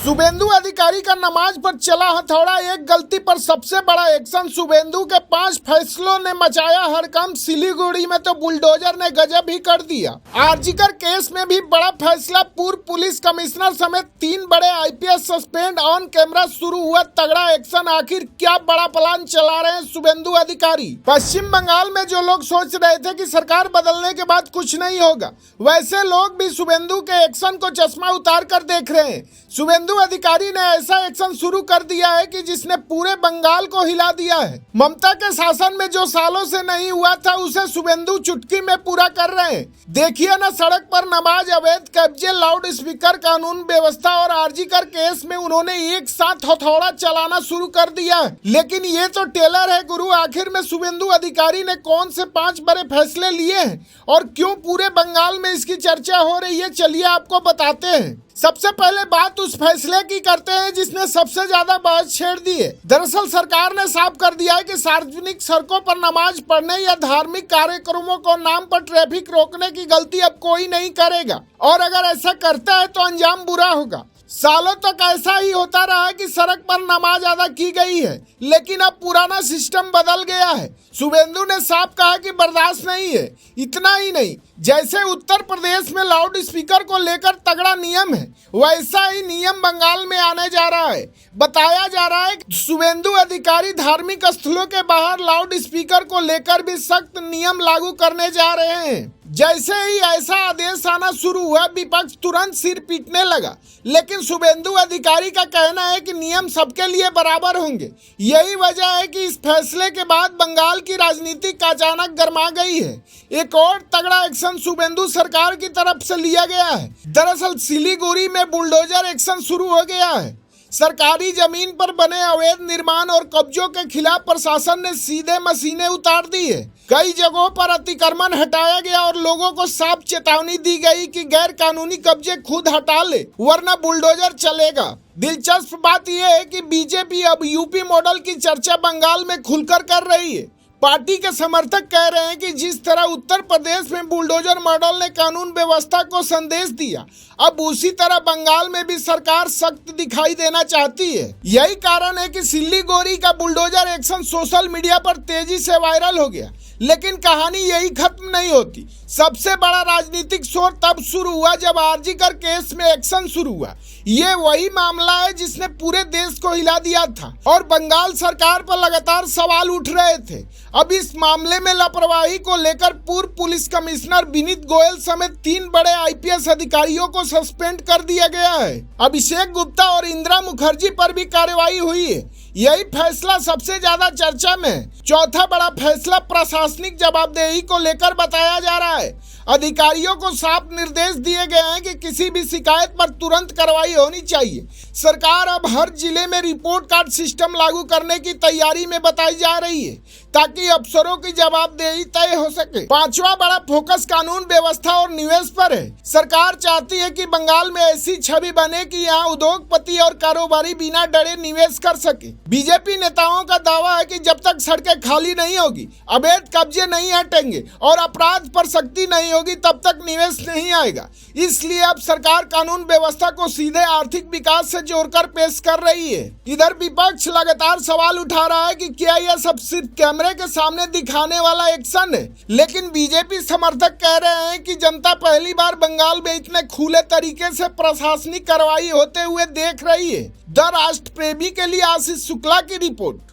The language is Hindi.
शुभेंदु अधिकारी का नमाज पर चला हथौड़ा, एक गलती पर सबसे बड़ा एक्शन। शुभेंदु के 5 फैसलों ने मचाया हड़कंप। सिलीगुड़ी में तो बुलडोजर ने गजब ही कर दिया। आरजीकर केस में भी बड़ा फैसला। पूर्व पुलिस कमिश्नर समेत 3 बड़े आईपीएस सस्पेंड। ऑन कैमरा शुरू हुआ तगड़ा एक्शन। आखिर क्या बड़ा प्लान चला रहे हैं शुभेंदु अधिकारी? पश्चिम बंगाल में जो लोग सोच रहे थे कि सरकार बदलने के बाद कुछ नहीं होगा, वैसे लोग भी शुभेंदु के एक्शन को चश्मा उतार कर देख रहे हैं। शुभेंदु अधिकारी ने ऐसा एक्शन शुरू कर दिया है कि जिसने पूरे बंगाल को हिला दिया है। ममता के शासन में जो सालों से नहीं हुआ था, उसे शुभेंदु चुटकी में पूरा कर रहे हैं। देखिए ना, सड़क पर नमाज, अवैध कब्जे, लाउड स्पीकर, कानून व्यवस्था और आरजीकर केस में उन्होंने एक साथ हथौड़ा चलाना शुरू कर दिया है। लेकिन ये तो टेलर है गुरु। आखिर में शुभेंदु अधिकारी ने कौन से 5 बड़े फैसले लिए हैं और क्यों पूरे बंगाल में इसकी चर्चा हो रही है, चलिए आपको बताते हैं। सबसे पहले बात उस फैसले की करते हैं जिसने सबसे ज्यादा बहस छेड़ दी है। दरअसल सरकार ने साफ कर दिया है कि सार्वजनिक सड़कों पर नमाज पढ़ने या धार्मिक कार्यक्रमों को नाम पर ट्रैफिक रोकने की गलती अब कोई नहीं करेगा, और अगर ऐसा करता है तो अंजाम बुरा होगा। सालों तक ऐसा ही होता रहा है कि सड़क पर नमाज अदा की गई है, लेकिन अब पुराना सिस्टम बदल गया है। शुभेंदु ने साफ कहा कि बर्दाश्त नहीं है। इतना ही नहीं, जैसे उत्तर प्रदेश में लाउड स्पीकर को लेकर तगड़ा नियम है, वैसा ही नियम बंगाल में आने जा रहा है। बताया जा रहा है कि शुभेंदु अधिकारी धार्मिक स्थलों के बाहर लाउड स्पीकर को लेकर भी सख्त नियम लागू करने जा रहे हैं। जैसे ही ऐसा आदेश आना शुरू हुआ, विपक्ष तुरंत सिर पीटने लगा। लेकिन शुभेंदु अधिकारी का कहना है कि नियम सबके लिए बराबर होंगे। यही वजह है कि इस फैसले के बाद बंगाल की राजनीति अचानक गर्मा गई है। एक और तगड़ा एक्शन शुभेंदु सरकार की तरफ से लिया गया है। दरअसल सिलीगुड़ी में बुलडोजर एक्शन शुरू हो गया है। सरकारी जमीन पर बने अवैध निर्माण और कब्जों के खिलाफ प्रशासन ने सीधे मशीनें उतार दी है। कई जगहों पर अतिक्रमण हटाया गया और लोगों को साफ चेतावनी दी गई कि गैर कानूनी कब्जे खुद हटा ले, वरना बुलडोजर चलेगा। दिलचस्प बात यह है कि बीजेपी अब यूपी मॉडल की चर्चा बंगाल में खुलकर कर रही है। पार्टी के समर्थक कह रहे हैं कि जिस तरह उत्तर प्रदेश में बुलडोजर मॉडल ने कानून व्यवस्था को संदेश दिया, अब उसी तरह बंगाल में भी सरकार सख्त दिखाई देना चाहती है। यही कारण है कि सिलीगुड़ी का बुलडोजर एक्शन सोशल मीडिया पर तेजी से वायरल हो गया। लेकिन कहानी यही खत्म नहीं होती। सबसे बड़ा राजनीतिक शोर तब शुरू हुआ जब आरजीकर केस में एक्शन शुरू हुआ। ये वही मामला है जिसने पूरे देश को हिला दिया था और बंगाल सरकार पर लगातार सवाल उठ रहे थे। अब इस मामले में लापरवाही को लेकर पूर्व पुलिस कमिश्नर विनीत गोयल समेत 3 बड़े आईपीएस अधिकारियों को सस्पेंड कर दिया गया है। अभिषेक गुप्ता और इंदिरा मुखर्जी पर भी कार्रवाई हुई है। यही फैसला सबसे ज्यादा चर्चा में है। चौथा बड़ा फैसला प्रशासनिक जवाबदेही को लेकर बताया जा रहा है। अधिकारियों को साफ निर्देश दिए गए हैं कि किसी भी शिकायत पर तुरंत कार्रवाई होनी चाहिए। सरकार अब हर जिले में रिपोर्ट कार्ड सिस्टम लागू करने की तैयारी में बताई जा रही है, ताकि अफसरों की जवाबदेही तय हो सके। 5वां बड़ा फोकस कानून व्यवस्था और निवेश पर है। सरकार चाहती है कि बंगाल में ऐसी छवि बने कि यहाँ उद्योगपति और कारोबारी बिना डरे निवेश कर सके। बीजेपी नेताओं का दावा है कि जब तक सड़कें खाली नहीं होगी, अवैध कब्जे नहीं हटेंगे और अपराध पर सख्ती नहीं होगी, तब तक निवेश नहीं आएगा। इसलिए अब सरकार कानून व्यवस्था को सीधे आर्थिक विकास से जोड़कर पेश कर रही है। इधर विपक्ष लगातार सवाल उठा रहा है कि क्या यह सब सिर्फ कैमरे के सामने दिखाने वाला एक्शन है। लेकिन बीजेपी समर्थक कह रहे हैं कि जनता पहली बार बंगाल में इतने खुले तरीके से प्रशासनिक कार्रवाई होते हुए देख रही है। द राष्ट्र प्रेमी के लिए आशीष शुक्ला की रिपोर्ट।